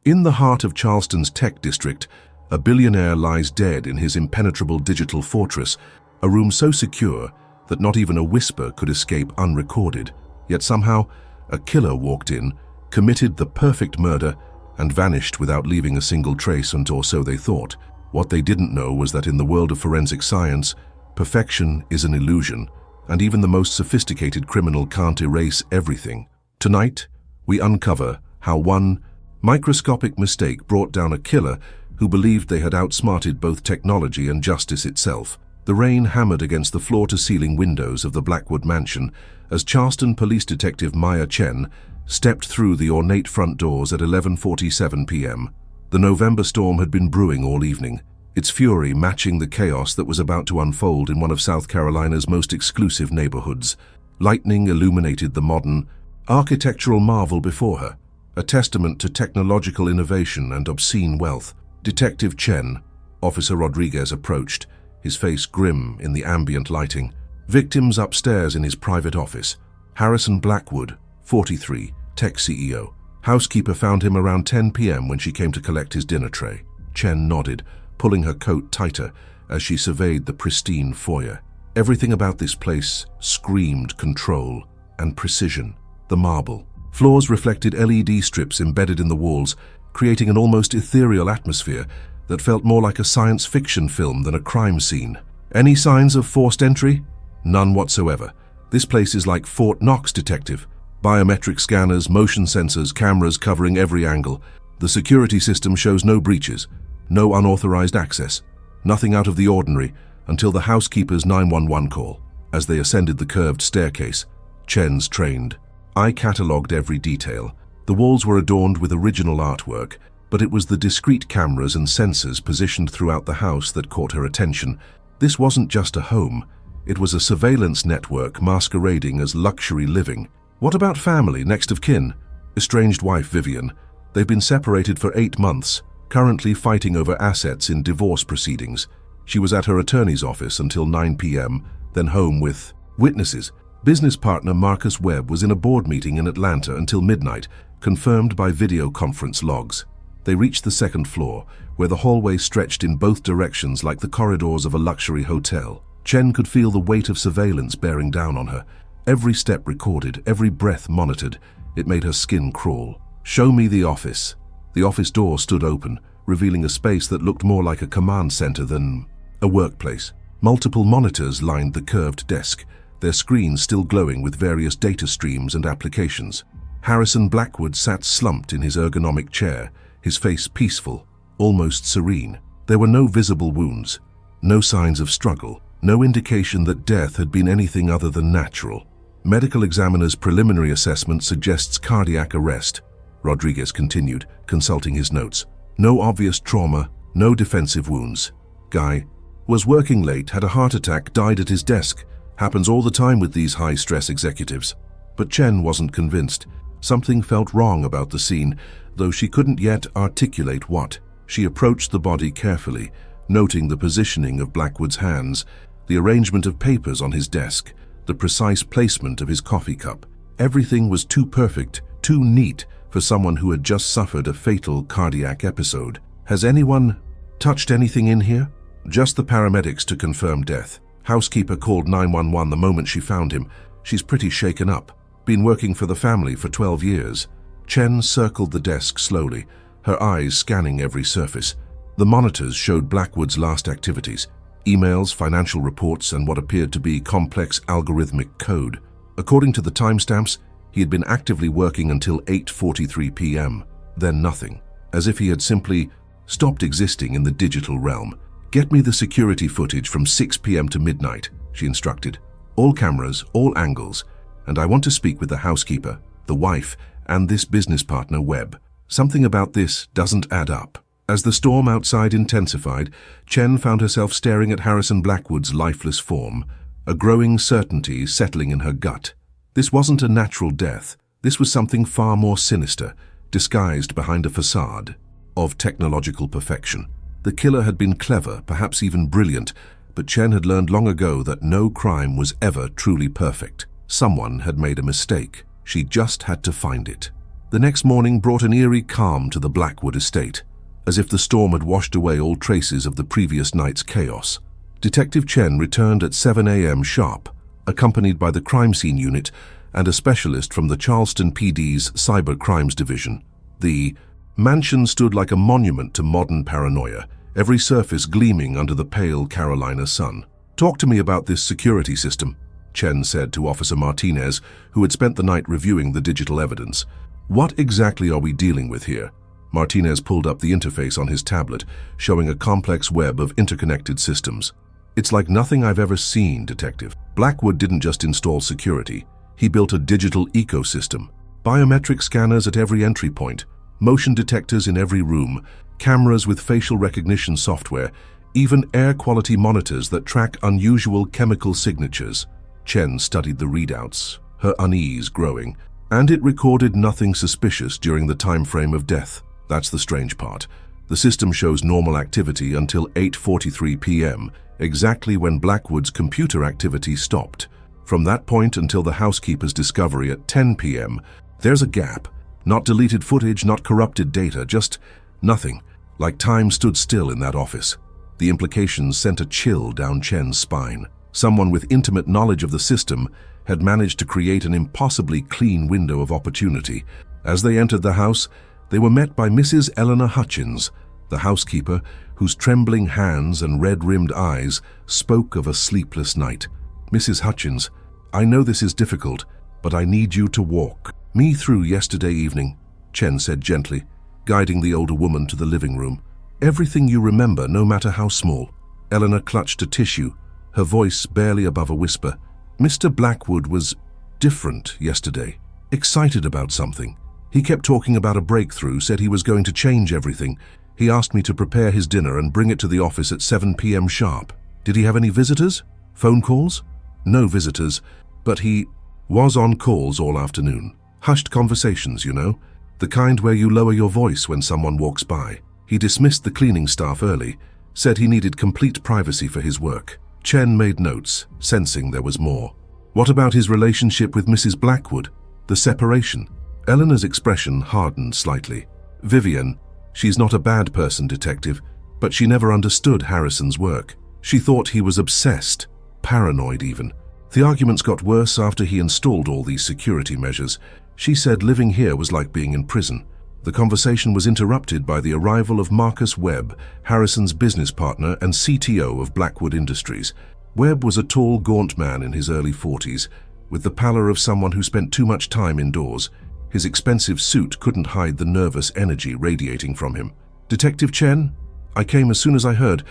In the heart of Charleston's tech district, a billionaire lies dead in his impenetrable digital fortress, a room so secure that not even a whisper could escape unrecorded. Yet somehow, a killer walked in, committed the perfect murder, and vanished without leaving a single trace, or so they thought. What they didn't know was that in the world of forensic science, perfection is an illusion, and even the most sophisticated criminal can't erase everything. Tonight, we uncover how one microscopic mistake brought down a killer who believed they had outsmarted both technology and justice itself. The rain hammered against the floor-to-ceiling windows of the Blackwood mansion as Charleston Police Detective Maya Chen stepped through the ornate front doors at 11:47 p.m. The November storm had been brewing all evening, its fury matching the chaos that was about to unfold in one of South Carolina's most exclusive neighborhoods. Lightning illuminated the modern, architectural marvel before her, a testament to technological innovation and obscene wealth. Detective Chen, Officer Rodriguez, approached, his face grim in the ambient lighting. Victims upstairs in his private office. Harrison Blackwood, 43, tech CEO. Housekeeper found him around 10 p.m. when she came to collect his dinner tray. Chen nodded, pulling her coat tighter as she surveyed the pristine foyer. Everything about this place screamed control and precision. The marble. Floors reflected LED strips embedded in the walls, creating an almost ethereal atmosphere that felt more like a science fiction film than a crime scene. Any signs of forced entry? None whatsoever. This place is like Fort Knox, detective. Biometric scanners, motion sensors, cameras covering every angle. The security system shows no breaches, no unauthorized access, nothing out of the ordinary until the housekeeper's 911 call. As they ascended the curved staircase, Chen's trained. I catalogued every detail. The walls were adorned with original artwork, but it was the discrete cameras and sensors positioned throughout the house that caught her attention. This wasn't just a home. It was a surveillance network masquerading as luxury living. What about family, next of kin? Estranged wife Vivian. They've been separated for 8 months, currently fighting over assets in divorce proceedings. She was at her attorney's office until 9 p.m., then home with witnesses. Business partner Marcus Webb was in a board meeting in Atlanta until midnight, confirmed by video conference logs. They reached the second floor, where the hallway stretched in both directions like the corridors of a luxury hotel. Chen could feel the weight of surveillance bearing down on her. Every step recorded, every breath monitored. It made her skin crawl. "Show me the office." The office door stood open, revealing a space that looked more like a command center than a workplace. Multiple monitors lined the curved desk, their screens still glowing with various data streams and applications. Harrison Blackwood sat slumped in his ergonomic chair, his face peaceful, almost serene. There were no visible wounds, no signs of struggle, no indication that death had been anything other than natural. Medical examiner's preliminary assessment suggests cardiac arrest, Rodriguez continued, consulting his notes. No obvious trauma, no defensive wounds. Guy was working late, had a heart attack, died at his desk. Happens all the time with these high-stress executives. But Chen wasn't convinced. Something felt wrong about the scene, though she couldn't yet articulate what. She approached the body carefully, noting the positioning of Blackwood's hands, the arrangement of papers on his desk, the precise placement of his coffee cup. Everything was too perfect, too neat for someone who had just suffered a fatal cardiac episode. Has anyone touched anything in here? Just the paramedics to confirm death. Housekeeper called 911 the moment she found him. She's pretty shaken up. Been working for the family for 12 years. Chen circled the desk slowly, her eyes scanning every surface. The monitors showed Blackwood's last activities. Emails, financial reports, and what appeared to be complex algorithmic code. According to the timestamps, he had been actively working until 8:43 p.m., then nothing, as if he had simply stopped existing in the digital realm. "Get me the security footage from 6 p.m. to midnight," she instructed. "All cameras, all angles, and I want to speak with the housekeeper, the wife, and this business partner, Webb. Something about this doesn't add up." As the storm outside intensified, Chen found herself staring at Harrison Blackwood's lifeless form, a growing certainty settling in her gut. This wasn't a natural death. This was something far more sinister, disguised behind a facade of technological perfection. The killer had been clever, perhaps even brilliant, but Chen had learned long ago that no crime was ever truly perfect. Someone had made a mistake. She just had to find it. The next morning brought an eerie calm to the Blackwood estate, as if the storm had washed away all traces of the previous night's chaos. Detective Chen returned at 7 a.m. sharp, accompanied by the crime scene unit and a specialist from the Charleston PD's Cyber Crimes Division. The mansion stood like a monument to modern paranoia, every surface gleaming under the pale Carolina sun. "Talk to me about this security system," Chen said to Officer Martinez, who had spent the night reviewing the digital evidence. "What exactly are we dealing with here?" Martinez pulled up the interface on his tablet, showing a complex web of interconnected systems. "It's like nothing I've ever seen, Detective." Blackwood didn't just install security. He built a digital ecosystem. Biometric scanners at every entry point, motion detectors in every room, cameras with facial recognition software, even air quality monitors that track unusual chemical signatures. Chen studied the readouts, her unease growing, and it recorded nothing suspicious during the time frame of death. That's the strange part. The system shows normal activity until 8:43 p.m., exactly when Blackwood's computer activity stopped. From that point until the housekeeper's discovery at 10 p.m., there's a gap. Not deleted footage, not corrupted data, just nothing. Like time stood still in that office. The implications sent a chill down Chen's spine. Someone with intimate knowledge of the system had managed to create an impossibly clean window of opportunity. As they entered the house, they were met by Mrs. Eleanor Hutchins, the housekeeper, whose trembling hands and red-rimmed eyes spoke of a sleepless night. "Mrs. Hutchins, I know this is difficult, but I need you to walk me through yesterday evening," Chen said gently, guiding the older woman to the living room. "Everything you remember, no matter how small." Eleanor clutched a tissue, her voice barely above a whisper. "Mr. Blackwood was different yesterday, excited about something. He kept talking about a breakthrough, said he was going to change everything. He asked me to prepare his dinner and bring it to the office at 7 p.m. sharp. Did he have any visitors? Phone calls?" "No visitors, but he was on calls all afternoon. Hushed conversations, you know, the kind where you lower your voice when someone walks by. He dismissed the cleaning staff early, said he needed complete privacy for his work." Chen made notes, sensing there was more. "What about his relationship with Mrs. Blackwood? The separation?" Eleanor's expression hardened slightly. "Vivian, she's not a bad person, Detective, but she never understood Harrison's work. She thought he was obsessed, paranoid even. The arguments got worse after he installed all these security measures. She said living here was like being in prison." The conversation was interrupted by the arrival of Marcus Webb, Harrison's business partner and CTO of Blackwood Industries. Webb was a tall, gaunt man in his early 40s, with the pallor of someone who spent too much time indoors. His expensive suit couldn't hide the nervous energy radiating from him. "Detective Chen, I came as soon as I heard.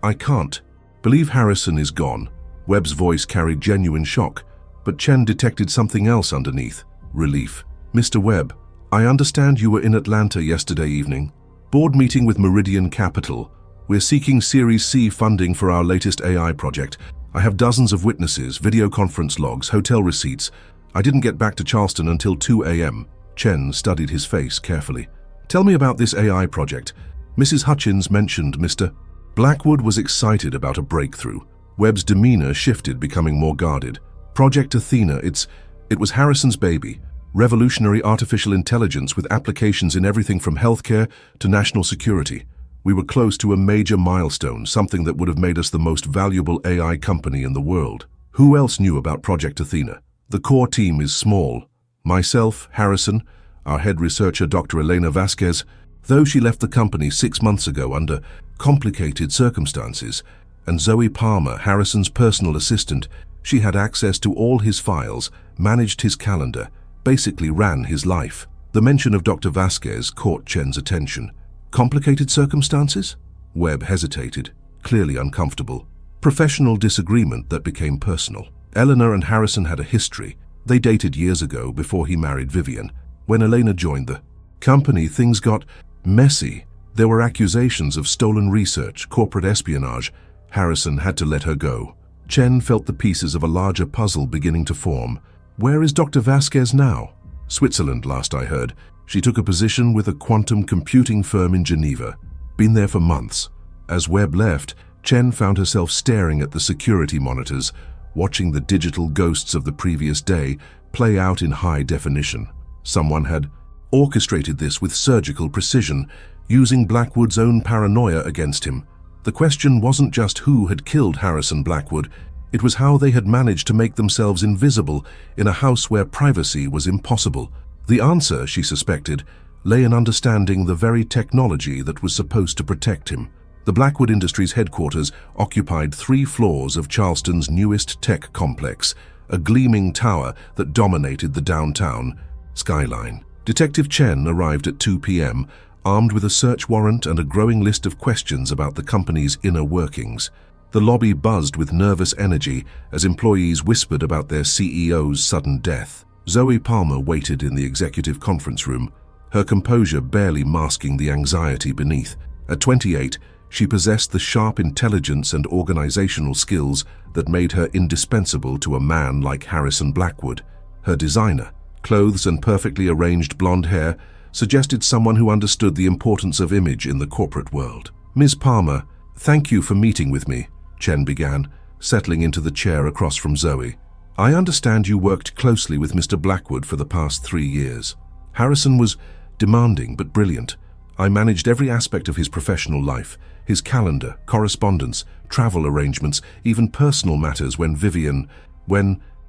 I can't believe Harrison is gone." Webb's voice carried genuine shock, but Chen detected something else underneath: relief. "Mr. Webb, I understand you were in Atlanta yesterday evening. Board meeting with Meridian Capital. We're seeking Series C funding for our latest AI project. I have dozens of witnesses, video conference logs, hotel receipts. I didn't get back to Charleston until 2 a.m. Chen studied his face carefully. "Tell me about this AI project. Mrs. Hutchins mentioned Mr. Blackwood was excited about a breakthrough. Webb's demeanor shifted, becoming more guarded. "Project Athena, it was Harrison's baby. Revolutionary artificial intelligence with applications in everything from healthcare to national security. We were close to a major milestone, something that would have made us the most valuable AI company in the world." Who else knew about Project Athena? The core team is small. Myself, Harrison, our head researcher Dr. Elena Vasquez, though she left the company 6 months ago under complicated circumstances, and Zoe Palmer, Harrison's personal assistant. She had access to all his files, managed his calendar, basically ran his life. The mention of Dr. Vasquez caught Chen's attention. Complicated circumstances? Webb hesitated, clearly uncomfortable. Professional disagreement that became personal. Eleanor and Harrison had a history. They dated years ago before he married Vivian. When Elena joined the company, things got messy. There were accusations of stolen research, corporate espionage. Harrison had to let her go. Chen felt the pieces of a larger puzzle beginning to form. Where is Dr. Vasquez now? Switzerland, last I heard. She took a position with a quantum computing firm in Geneva. Been there for months. As Webb left, Chen found herself staring at the security monitors, watching the digital ghosts of the previous day play out in high definition. Someone had orchestrated this with surgical precision, using Blackwood's own paranoia against him. The question wasn't just who had killed Harrison Blackwood, it was how they had managed to make themselves invisible in a house where privacy was impossible. The answer, she suspected, lay in understanding the very technology that was supposed to protect him. The Blackwood Industries headquarters occupied 3 floors of Charleston's newest tech complex, a gleaming tower that dominated the downtown skyline. Detective Chen arrived at 2 p.m., armed with a search warrant and a growing list of questions about the company's inner workings. The lobby buzzed with nervous energy as employees whispered about their CEO's sudden death. Zoe Palmer waited in the executive conference room, her composure barely masking the anxiety beneath. At 28, she possessed the sharp intelligence and organizational skills that made her indispensable to a man like Harrison Blackwood. Her designer, clothes and perfectly arranged blonde hair suggested someone who understood the importance of image in the corporate world. "Ms. Palmer, thank you for meeting with me," Chen began, settling into the chair across from Zoe. "I understand you worked closely with Mr. Blackwood for the past 3 years. Harrison was demanding but brilliant. I managed every aspect of his professional life, his calendar, correspondence, travel arrangements, even personal matters when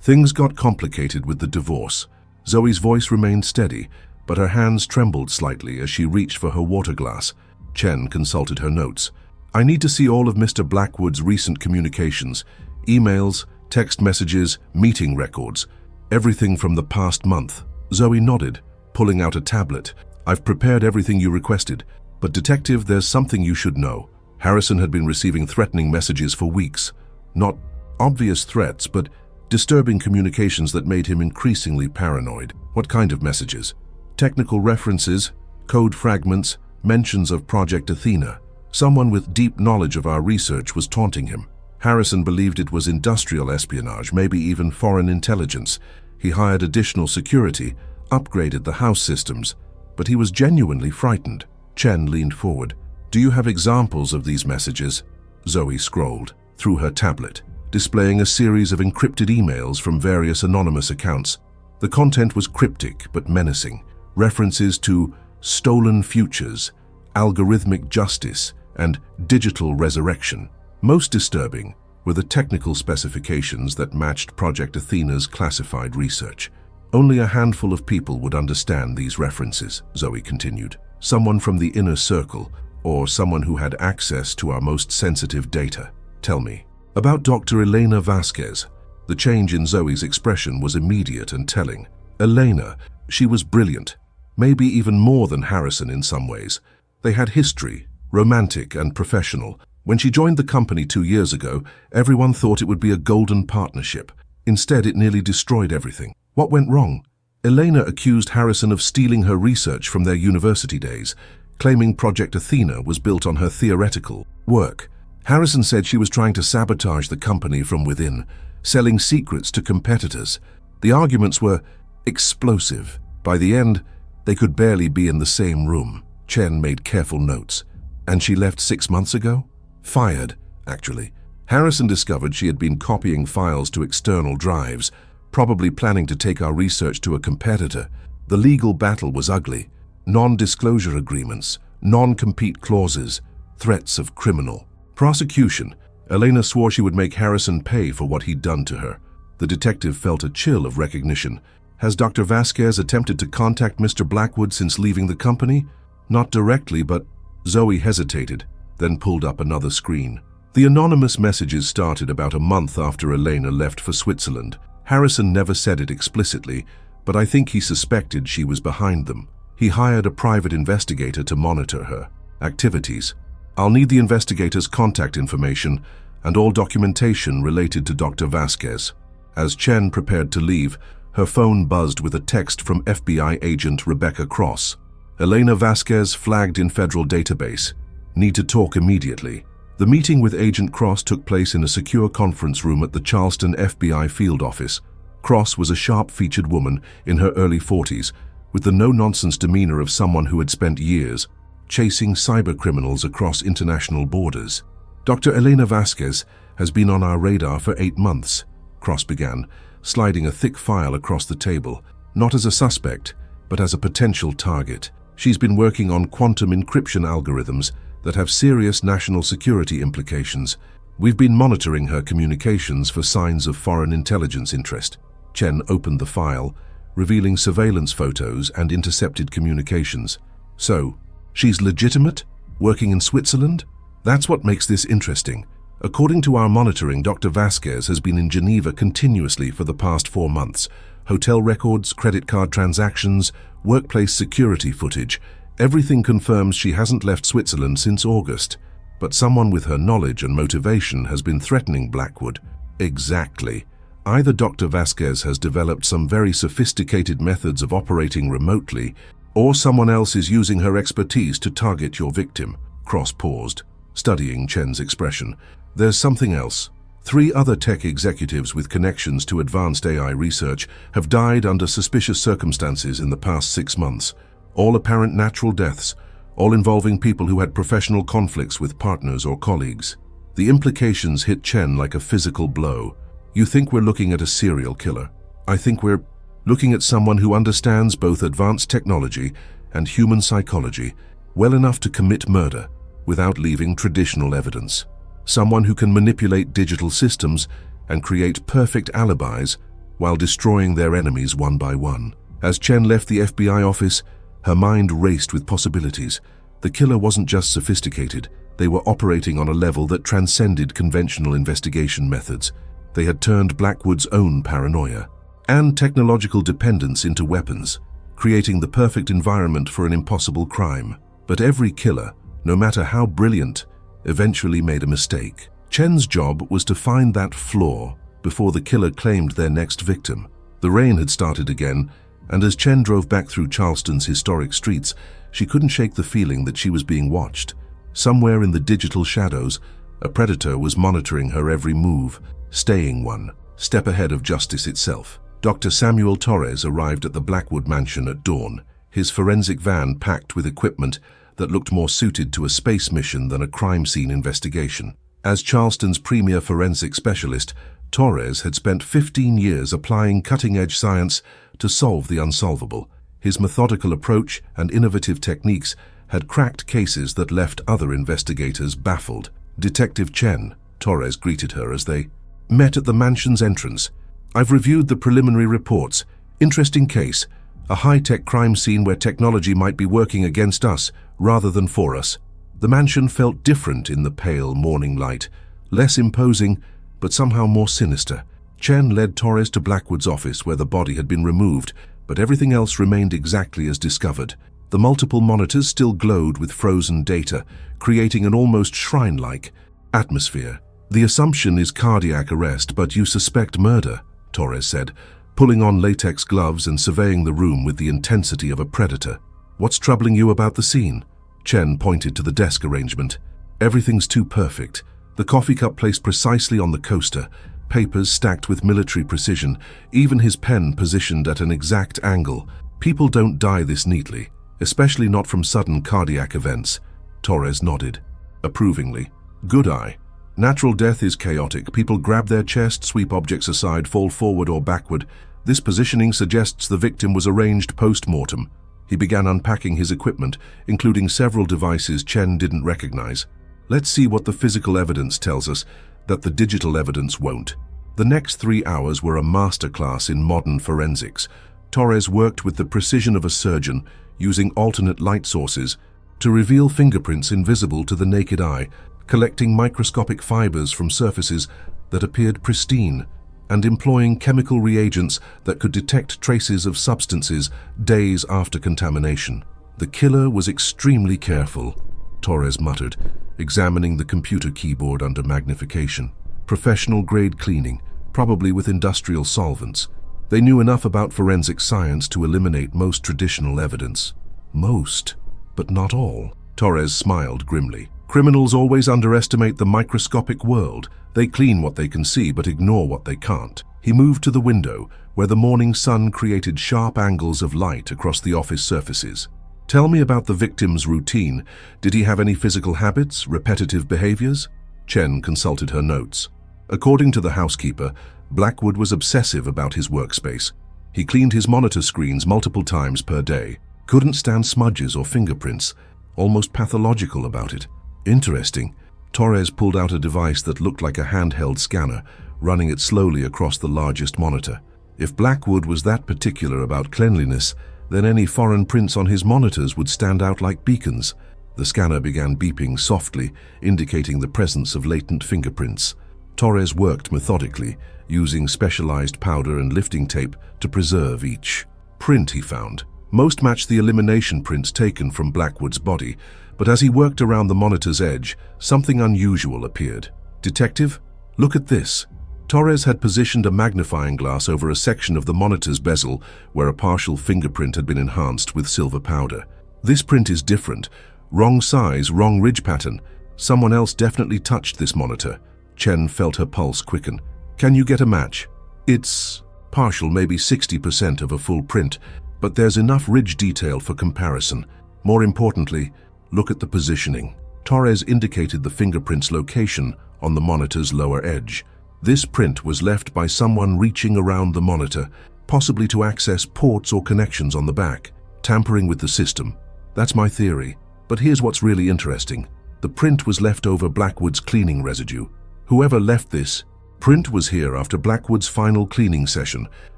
things got complicated with the divorce." Zoe's voice remained steady, but her hands trembled slightly as she reached for her water glass. Chen consulted her notes. "I need to see all of Mr. Blackwood's recent communications, emails, text messages, meeting records, everything from the past month." Zoe nodded, pulling out a tablet. "I've prepared everything you requested, but Detective, there's something you should know. Harrison had been receiving threatening messages for weeks. Not obvious threats, but disturbing communications that made him increasingly paranoid." "What kind of messages?" "Technical references, code fragments, mentions of Project Athena. Someone with deep knowledge of our research was taunting him. Harrison believed it was industrial espionage, maybe even foreign intelligence. He hired additional security, upgraded the house systems, but he was genuinely frightened." Chen leaned forward. "Do you have examples of these messages?" Zoe scrolled through her tablet, displaying a series of encrypted emails from various anonymous accounts. The content was cryptic but menacing. References to stolen futures, algorithmic justice, and digital resurrection. Most disturbing were the technical specifications that matched Project Athena's classified research. "Only a handful of people would understand these references," Zoe continued. "Someone from the inner circle, or someone who had access to our most sensitive data. Tell me." "About Dr. Elena Vasquez." The change in Zoe's expression was immediate and telling. Elena, she was brilliant, maybe even more than Harrison in some ways. They had history, romantic and professional. When she joined the company 2 years ago, everyone thought it would be a golden partnership. Instead, it nearly destroyed everything. What went wrong? Elena accused Harrison of stealing her research from their university days, claiming Project Athena was built on her theoretical work. Harrison said she was trying to sabotage the company from within, selling secrets to competitors. The arguments were explosive. By the end, they could barely be in the same room. Chen made careful notes. "And she left 6 months ago?" "Fired, actually. Harrison discovered she had been copying files to external drives, probably planning to take our research to a competitor. The legal battle was ugly. Non-disclosure agreements, non-compete clauses, threats of criminal prosecution. Elena swore she would make Harrison pay for what he'd done to her." The detective felt a chill of recognition. "Has Dr. Vasquez attempted to contact Mr. Blackwood since leaving the company?" "Not directly, but—" Zoe hesitated, then pulled up another screen. The anonymous messages started about a month after Elena left for Switzerland. Harrison never said it explicitly, but I think he suspected she was behind them. He hired a private investigator to monitor her activities. "I'll need the investigator's contact information and all documentation related to Dr. Vasquez." As Chen prepared to leave, her phone buzzed with a text from FBI agent Rebecca Cross. "Elena Vasquez flagged in federal database. Need to talk immediately." The meeting with Agent Cross took place in a secure conference room at the Charleston FBI field office. Cross was a sharp-featured woman in her early 40s, with the no-nonsense demeanor of someone who had spent years chasing cybercriminals across international borders. "Dr. Elena Vasquez has been on our radar for 8 months, Cross began, sliding a thick file across the table. "Not as a suspect, but as a potential target. She's been working on quantum encryption algorithms that have serious national security implications. We've been monitoring her communications for signs of foreign intelligence interest. Chen opened the file, revealing surveillance photos and intercepted communications. So, she's legitimate? Working in Switzerland? That's what makes this interesting. According to our monitoring, Dr. Vasquez has been in Geneva continuously for the past 4 months. Hotel records, credit card transactions, workplace security footage. Everything confirms she hasn't left Switzerland since August. But someone with her knowledge and motivation has been threatening Blackwood. Exactly. Either Dr. Vasquez has developed some very sophisticated methods of operating remotely, or someone else is using her expertise to target your victim. Cross paused, studying Chen's expression. There's something else. 3 other tech executives with connections to advanced AI research have died under suspicious circumstances in the past 6 months. All apparent natural deaths, all involving people who had professional conflicts with partners or colleagues. The implications hit Chen like a physical blow. You think we're looking at a serial killer. I think we're looking at someone who understands both advanced technology and human psychology well enough to commit murder without leaving traditional evidence. Someone who can manipulate digital systems and create perfect alibis while destroying their enemies one by one. As Chen left the FBI office, her mind raced with possibilities. The killer wasn't just sophisticated, they were operating on a level that transcended conventional investigation methods. They had turned Blackwood's own paranoia and technological dependence into weapons, creating the perfect environment for an impossible crime. But every killer, no matter how brilliant, eventually made a mistake. Chen's job was to find that flaw before the killer claimed their next victim. The rain had started again, and as Chen drove back through Charleston's historic streets, she couldn't shake the feeling that she was being watched. Somewhere in the digital shadows, a predator was monitoring her every move, staying one step ahead of justice itself. Dr. Samuel Torres arrived at the Blackwood mansion at dawn, his forensic van packed with equipment that looked more suited to a space mission than a crime scene investigation. As Charleston's premier forensic specialist, Torres had spent 15 years applying cutting-edge science to solve the unsolvable. His methodical approach and innovative techniques had cracked cases that left other investigators baffled. Detective Chen, Torres greeted her as they met at the mansion's entrance. I've reviewed the preliminary reports. Interesting case. A high-tech crime scene where technology might be working against us rather than for us. The mansion felt different in the pale morning light, less imposing, but somehow more sinister. Chen led Torres to Blackwood's office where the body had been removed, but everything else remained exactly as discovered. The multiple monitors still glowed with frozen data, creating an almost shrine-like atmosphere. The assumption is cardiac arrest, but you suspect murder, Torres said, pulling on latex gloves and surveying the room with the intensity of a predator. What's troubling you about the scene? Chen pointed to the desk arrangement. Everything's too perfect. The coffee cup placed precisely on the coaster, papers stacked with military precision, even his pen positioned at an exact angle. People don't die this neatly, especially not from sudden cardiac events. Torres nodded, approvingly. Good eye. Natural death is chaotic. People grab their chest, sweep objects aside, fall forward or backward. This positioning suggests the victim was arranged post-mortem. He began unpacking his equipment, including several devices Chen didn't recognize. Let's see what the physical evidence tells us that the digital evidence won't. The next 3 hours were a masterclass in modern forensics. Torres worked with the precision of a surgeon, using alternate light sources to reveal fingerprints invisible to the naked eye, collecting microscopic fibers from surfaces that appeared pristine, and employing chemical reagents that could detect traces of substances days after contamination. The killer was extremely careful, Torres muttered, examining the computer keyboard under magnification. Professional-grade cleaning, probably with industrial solvents. They knew enough about forensic science to eliminate most traditional evidence. Most, but not all. Torres smiled grimly. Criminals always underestimate the microscopic world. They clean what they can see but ignore what they can't. He moved to the window, where the morning sun created sharp angles of light across the office surfaces. Tell me about the victim's routine. Did he have any physical habits, repetitive behaviors? Chen consulted her notes. According to the housekeeper, Blackwood was obsessive about his workspace. He cleaned his monitor screens multiple times per day. Couldn't stand smudges or fingerprints. Almost pathological about it. Interesting. Torres pulled out a device that looked like a handheld scanner, running it slowly across the largest monitor. If Blackwood was that particular about cleanliness, then any foreign prints on his monitors would stand out like beacons. The scanner began beeping softly, indicating the presence of latent fingerprints. Torres worked methodically, using specialized powder and lifting tape to preserve each print he found. Most matched the elimination prints taken from Blackwood's body, but as he worked around the monitor's edge, something unusual appeared. "Detective, look at this." Torres had positioned a magnifying glass over a section of the monitor's bezel where a partial fingerprint had been enhanced with silver powder. "This print is different. Wrong size, wrong ridge pattern. Someone else definitely touched this monitor." Chen felt her pulse quicken. "Can you get a match?" "It's partial, maybe 60% of a full print, but there's enough ridge detail for comparison. More importantly, look at the positioning." Torres indicated the fingerprint's location on the monitor's lower edge. This print was left by someone reaching around the monitor, possibly to access ports or connections on the back, tampering with the system. That's my theory. But here's what's really interesting. The print was left over Blackwood's cleaning residue. Whoever left this print was here after Blackwood's final cleaning session,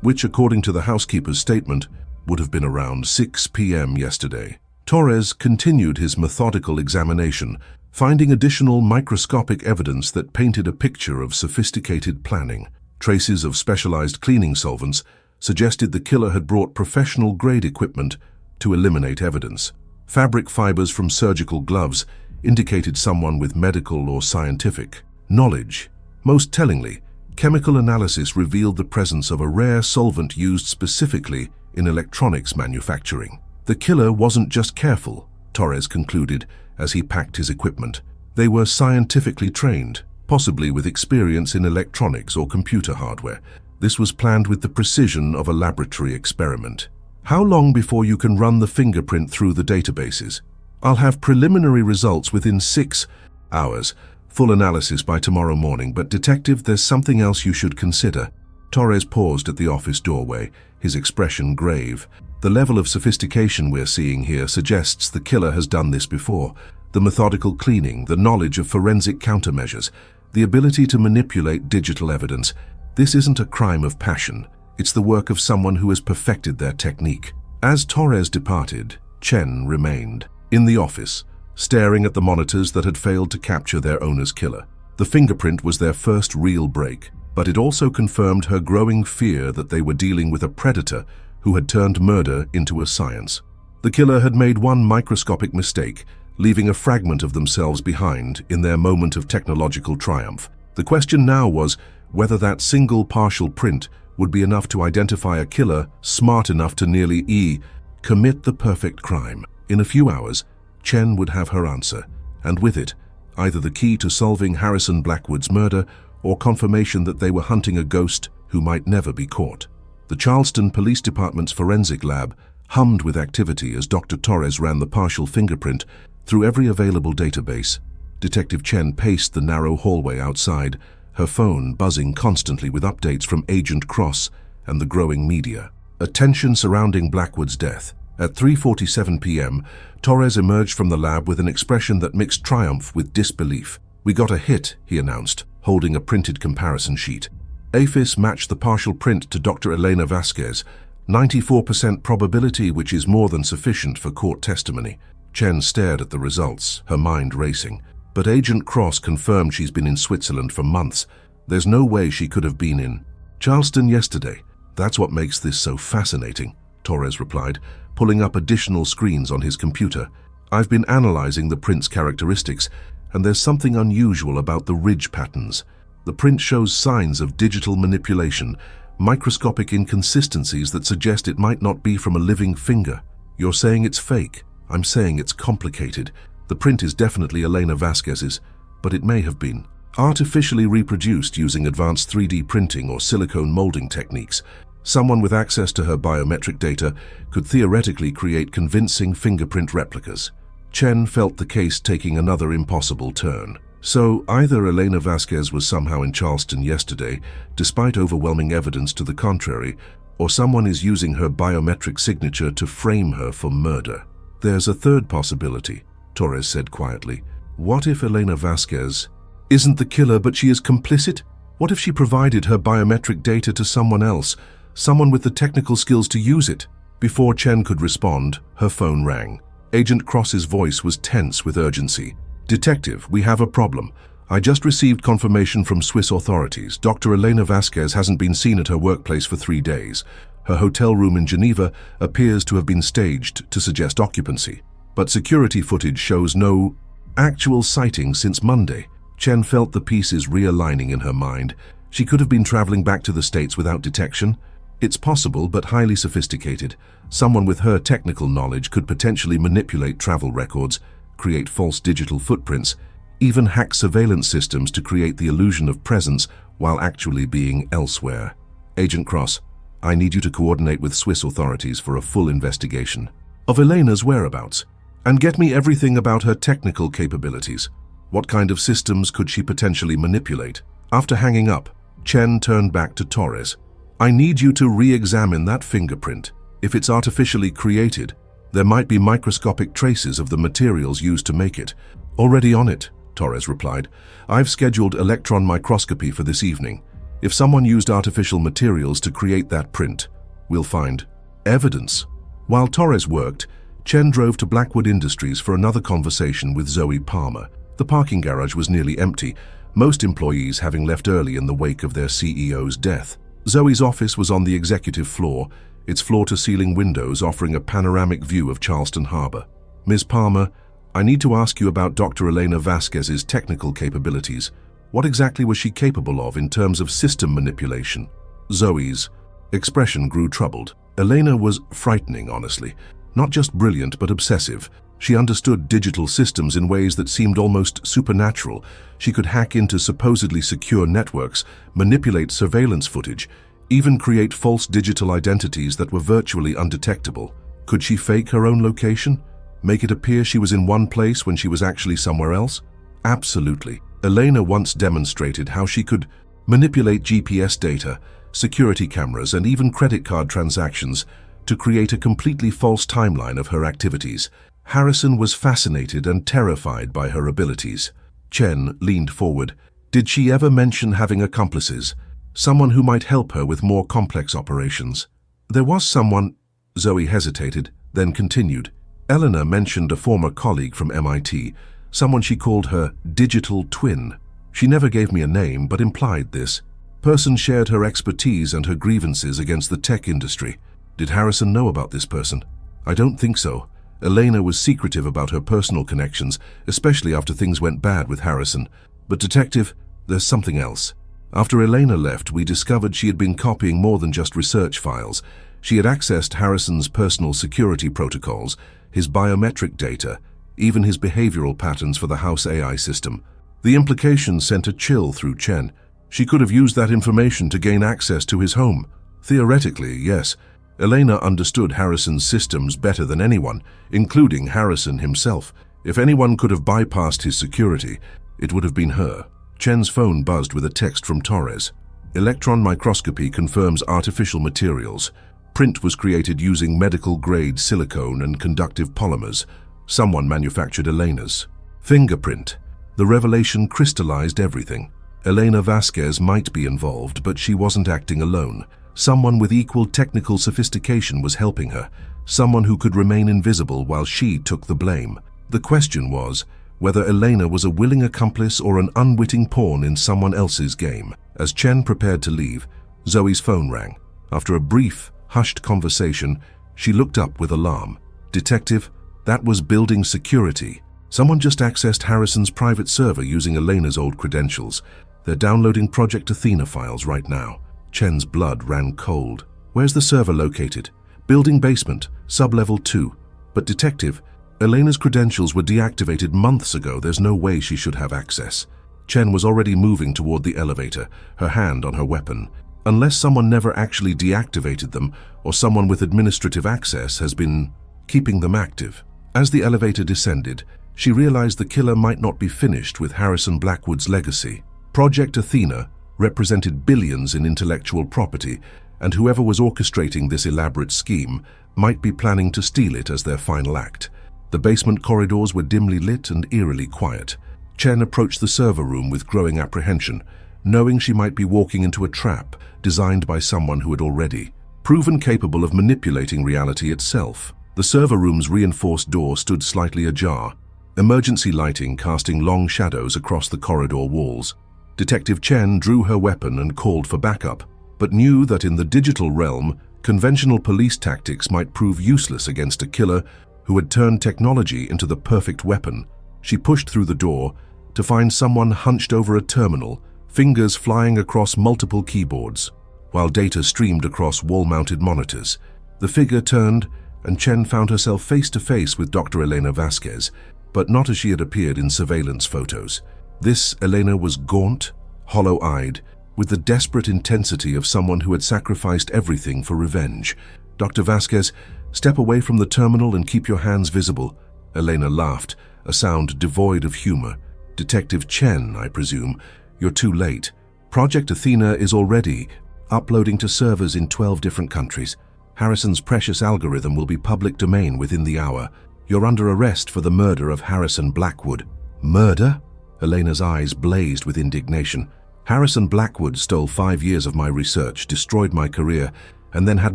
which, according to the housekeeper's statement, would have been around 6 p.m. yesterday. Torres continued his methodical examination, finding additional microscopic evidence that painted a picture of sophisticated planning. Traces of specialized cleaning solvents suggested the killer had brought professional-grade equipment to eliminate evidence. Fabric fibers from surgical gloves indicated someone with medical or scientific knowledge. Most tellingly, chemical analysis revealed the presence of a rare solvent used specifically in electronics manufacturing. The killer wasn't just careful, Torres concluded as he packed his equipment. They were scientifically trained, possibly with experience in electronics or computer hardware. This was planned with the precision of a laboratory experiment. "How long before you can run the fingerprint through the databases?" "I'll have preliminary results within 6 hours. Full analysis by tomorrow morning, but Detective, there's something else you should consider." Torres paused at the office doorway, his expression grave. "The level of sophistication we're seeing here suggests the killer has done this before. The methodical cleaning, the knowledge of forensic countermeasures, the ability to manipulate digital evidence. This isn't a crime of passion. It's the work of someone who has perfected their technique." As Torres departed, Chen remained in the office, staring at the monitors that had failed to capture their owner's killer. The fingerprint was their first real break, but it also confirmed her growing fear that they were dealing with a predator who had turned murder into a science. The killer had made one microscopic mistake, leaving a fragment of themselves behind in their moment of technological triumph. The question now was whether that single partial print would be enough to identify a killer smart enough to nearly commit the perfect crime. In a few hours, Chen would have her answer, and with it, either the key to solving Harrison Blackwood's murder or confirmation that they were hunting a ghost who might never be caught. The Charleston Police Department's forensic lab hummed with activity as Dr. Torres ran the partial fingerprint through every available database. Detective Chen paced the narrow hallway outside, her phone buzzing constantly with updates from Agent Cross and the growing media. A tension surrounding Blackwood's death. At 3:47 p.m., Torres emerged from the lab with an expression that mixed triumph with disbelief. "We got a hit," he announced, holding a printed comparison sheet. AFIS matched the partial print to Dr. Elena Vasquez, 94% probability, which is more than sufficient for court testimony. Chen stared at the results, her mind racing. But Agent Cross confirmed she's been in Switzerland for months. There's no way she could have been in Charleston yesterday. "That's what makes this so fascinating," Torres replied, pulling up additional screens on his computer. "I've been analyzing the print's characteristics, and there's something unusual about the ridge patterns. The print shows signs of digital manipulation, microscopic inconsistencies that suggest it might not be from a living finger." "You're saying it's fake?" "I'm saying it's complicated. The print is definitely Elena Vasquez's, but it may have been artificially reproduced using advanced 3D printing or silicone molding techniques. Someone with access to her biometric data could theoretically create convincing fingerprint replicas." Chen felt the case taking another impossible turn. So either Elena Vasquez was somehow in Charleston yesterday, despite overwhelming evidence to the contrary, or someone is using her biometric signature to frame her for murder. There's a third possibility, Torres said quietly. What if Elena Vasquez isn't the killer, but she is complicit? What if she provided her biometric data to someone else, someone with the technical skills to use it? Before Chen could respond, her phone rang. Agent Cross's voice was tense with urgency. "Detective, we have a problem. I just received confirmation from Swiss authorities. Dr. Elena Vasquez hasn't been seen at her workplace for 3 days. Her hotel room in Geneva appears to have been staged to suggest occupancy. But security footage shows no actual sighting since Monday." Chen felt the pieces realigning in her mind. She could have been traveling back to the States without detection. It's possible, but highly sophisticated. Someone with her technical knowledge could potentially manipulate travel records, create false digital footprints, even hack surveillance systems to create the illusion of presence while actually being elsewhere. Agent Cross, I need you to coordinate with Swiss authorities for a full investigation of Elena's whereabouts, and get me everything about her technical capabilities. What kind of systems could she potentially manipulate? After hanging up, Chen turned back to Torres. I need you to re-examine that fingerprint. If it's artificially created, there might be microscopic traces of the materials used to make it. Already on it, Torres replied. I've scheduled electron microscopy for this evening. If someone used artificial materials to create that print, we'll find evidence. While Torres worked, Chen drove to Blackwood Industries for another conversation with Zoe Palmer. The parking garage was nearly empty, most employees having left early in the wake of their CEO's death. Zoe's office was on the executive floor, its floor-to-ceiling windows offering a panoramic view of Charleston Harbor. Ms. Palmer, I need to ask you about Dr. Elena Vasquez's technical capabilities. What exactly was she capable of in terms of system manipulation? Zoe's expression grew troubled. Elena was frightening, honestly. Not just brilliant, but obsessive. She understood digital systems in ways that seemed almost supernatural. She could hack into supposedly secure networks, manipulate surveillance footage, even create false digital identities that were virtually undetectable. Could she fake her own location? Make it appear she was in one place when she was actually somewhere else? Absolutely. Elena once demonstrated how she could manipulate GPS data, security cameras, and even credit card transactions to create a completely false timeline of her activities. Harrison was fascinated and terrified by her abilities. Chen leaned forward. Did she ever mention having accomplices? Someone who might help her with more complex operations? There was someone. Zoe hesitated, then continued. Eleanor mentioned a former colleague from MIT, someone she called her digital twin. She never gave me a name, but implied this. Person shared her expertise and her grievances against the tech industry. Did Harrison know about this person? I don't think so. Elena was secretive about her personal connections, especially after things went bad with Harrison. But detective, there's something else. After Elena left, we discovered she had been copying more than just research files. She had accessed Harrison's personal security protocols, his biometric data, even his behavioral patterns for the house AI system. The implications sent a chill through Chen. She could have used that information to gain access to his home. Theoretically, yes. Elena understood Harrison's systems better than anyone, including Harrison himself. If anyone could have bypassed his security, it would have been her. Chen's phone buzzed with a text from Torres. Electron microscopy confirms artificial materials. Print was created using medical-grade silicone and conductive polymers. Someone manufactured Elena's fingerprint. The revelation crystallized everything. Elena Vasquez might be involved, but she wasn't acting alone. Someone with equal technical sophistication was helping her, someone who could remain invisible while she took the blame. The question was whether Elena was a willing accomplice or an unwitting pawn in someone else's game. As Chen prepared to leave, Zoe's phone rang. After a brief, hushed conversation, she looked up with alarm. Detective, that was building security. Someone just accessed Harrison's private server using Elena's old credentials. They're downloading Project Athena files right now. Chen's blood ran cold. Where's the server located? Building basement, sub-level 2. But detective, Elena's credentials were deactivated months ago. There's no way she should have access. Chen was already moving toward the elevator, her hand on her weapon. Unless someone never actually deactivated them, or someone with administrative access has been keeping them active. As the elevator descended, she realized the killer might not be finished with Harrison Blackwood's legacy. Project Athena represented billions in intellectual property, and whoever was orchestrating this elaborate scheme might be planning to steal it as their final act. The basement corridors were dimly lit and eerily quiet. Chen approached the server room with growing apprehension, knowing she might be walking into a trap designed by someone who had already proven capable of manipulating reality itself. The server room's reinforced door stood slightly ajar, emergency lighting casting long shadows across the corridor walls. Detective Chen drew her weapon and called for backup, but knew that in the digital realm, conventional police tactics might prove useless against a killer who had turned technology into the perfect weapon. She pushed through the door to find someone hunched over a terminal, fingers flying across multiple keyboards, while data streamed across wall-mounted monitors. The figure turned, and Chen found herself face-to-face with Dr. Elena Vasquez, but not as she had appeared in surveillance photos. This Elena was gaunt, hollow-eyed, with the desperate intensity of someone who had sacrificed everything for revenge. "Dr. Vasquez, step away from the terminal and keep your hands visible." Elena laughed, a sound devoid of humor. "Detective Chen, I presume. You're too late. Project Athena is already uploading to servers in 12 different countries. Harrison's precious algorithm will be public domain within the hour. You're under arrest for the murder of Harrison Blackwood." "Murder?" Elena's eyes blazed with indignation. "Harrison Blackwood stole 5 years of my research, destroyed my career, and then had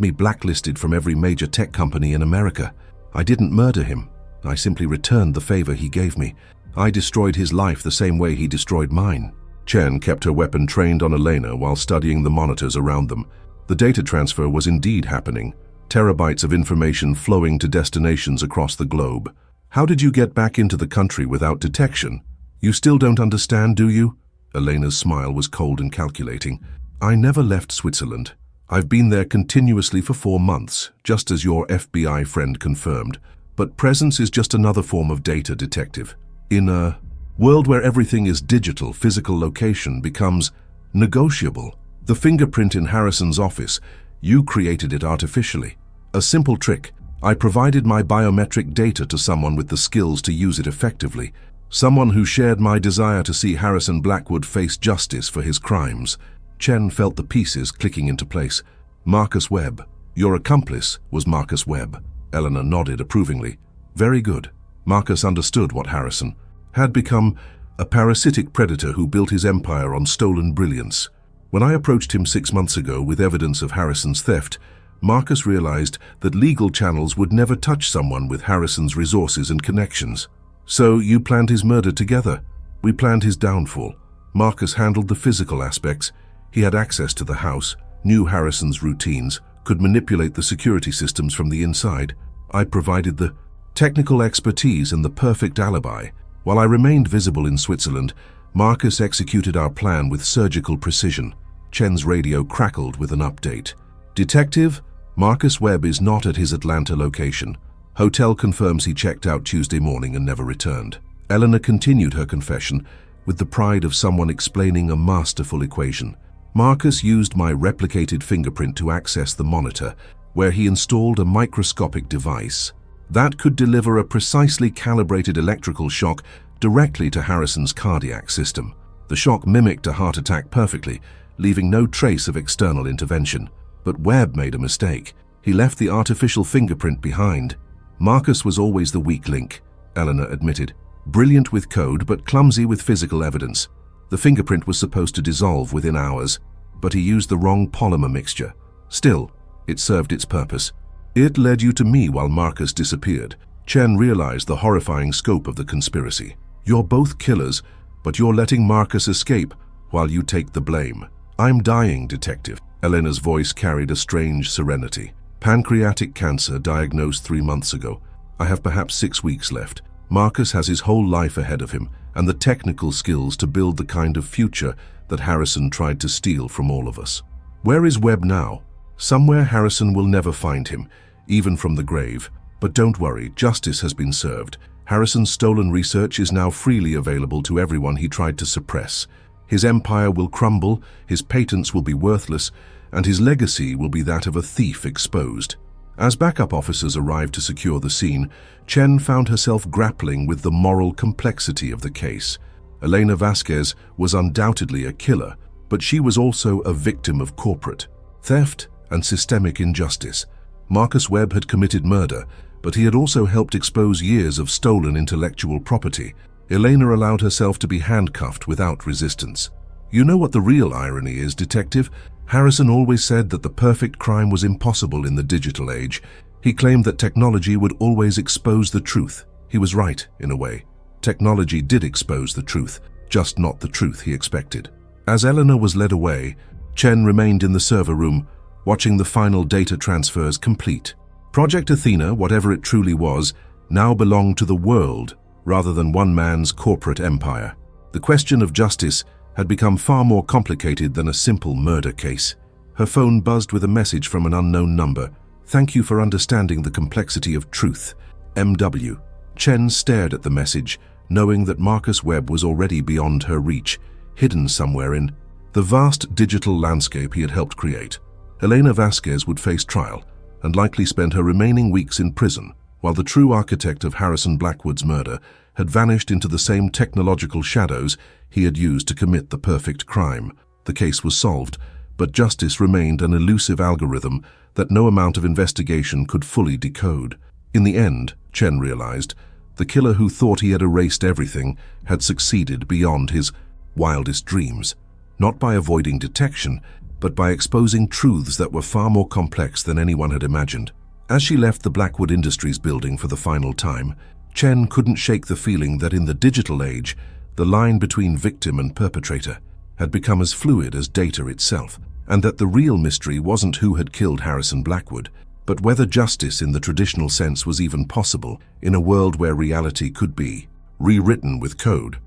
me blacklisted from every major tech company in America. I didn't murder him. I simply returned the favor he gave me. I destroyed his life the same way he destroyed mine." Chen kept her weapon trained on Elena while studying the monitors around them. The data transfer was indeed happening, terabytes of information flowing to destinations across the globe. "How did you get back into the country without detection? You still don't understand, do you?" Elena's smile was cold and calculating. "I never left Switzerland. I've been there continuously for 4 months, just as your FBI friend confirmed. But presence is just another form of data, detective. In a world where everything is digital, physical location becomes negotiable. The fingerprint in Harrison's office, you created it artificially. A simple trick. I provided my biometric data to someone with the skills to use it effectively. Someone who shared my desire to see Harrison Blackwood face justice for his crimes." Chen felt the pieces clicking into place. "Marcus Webb. Your accomplice was Marcus Webb." Eleanor nodded approvingly. "Very good." Marcus understood what Harrison had become, a parasitic predator who built his empire on stolen brilliance. When I approached him 6 months ago with evidence of Harrison's theft, Marcus realized that legal channels would never touch someone with Harrison's resources and connections. "So you planned his murder together?" "We planned his downfall. Marcus handled the physical aspects. He had access to the house, knew Harrison's routines, could manipulate the security systems from the inside. I provided the technical expertise and the perfect alibi. While I remained visible in Switzerland, Marcus executed our plan with surgical precision." Chen's radio crackled with an update. "Detective, Marcus Webb is not at his Atlanta location. Hotel confirms he checked out Tuesday morning and never returned." Eleanor continued her confession with the pride of someone explaining a masterful equation. "Marcus used my replicated fingerprint to access the monitor, where he installed a microscopic device that could deliver a precisely calibrated electrical shock directly to Harrison's cardiac system. The shock mimicked a heart attack perfectly, leaving no trace of external intervention. But Webb made a mistake. He left the artificial fingerprint behind. Marcus was always the weak link," Eleanor admitted. "Brilliant with code, but clumsy with physical evidence. The fingerprint was supposed to dissolve within hours, but he used the wrong polymer mixture. Still, it served its purpose. It led you to me while Marcus disappeared." Chen realized the horrifying scope of the conspiracy. "You're both killers, but you're letting Marcus escape while you take the blame." "I'm dying, detective." Elena's voice carried a strange serenity. "Pancreatic cancer diagnosed 3 months ago. I have perhaps 6 weeks left. Marcus has his whole life ahead of him and the technical skills to build the kind of future that Harrison tried to steal from all of us. Where is Webb now? Somewhere Harrison will never find him, even from the grave. But don't worry, justice has been served. Harrison's stolen research is now freely available to everyone he tried to suppress. His empire will crumble, his patents will be worthless, and his legacy will be that of a thief exposed." As backup officers arrived to secure the scene, Chen found herself grappling with the moral complexity of the case. Elena Vasquez was undoubtedly a killer, but she was also a victim of corporate theft and systemic injustice. Marcus Webb had committed murder, but he had also helped expose years of stolen intellectual property. Elena allowed herself to be handcuffed without resistance. You know what the real irony is, Detective? Harrison always said that the perfect crime was impossible in the digital age. He claimed that technology would always expose the truth. He was right, in a way. Technology did expose the truth, just not the truth he expected. As Eleanor was led away, Chen remained in the server room, watching the final data transfers complete. Project Athena, whatever it truly was, now belonged to the world rather than one man's corporate empire. The question of justice had become far more complicated than a simple murder case. Her phone buzzed with a message from an unknown number. "Thank you for understanding the complexity of truth. MW." Chen stared at the message, knowing that Marcus Webb was already beyond her reach, hidden somewhere in the vast digital landscape he had helped create. Elena Vasquez would face trial and likely spend her remaining weeks in prison, while the true architect of Harrison Blackwood's murder had vanished into the same technological shadows he had used to commit the perfect crime. The case was solved, but justice remained an elusive algorithm that no amount of investigation could fully decode. In the end, Chen realized, the killer who thought he had erased everything had succeeded beyond his wildest dreams, not by avoiding detection, but by exposing truths that were far more complex than anyone had imagined. As she left the Blackwood Industries building for the final time, Chen couldn't shake the feeling that in the digital age, the line between victim and perpetrator had become as fluid as data itself, and that the real mystery wasn't who had killed Harrison Blackwood, but whether justice in the traditional sense was even possible in a world where reality could be rewritten with code.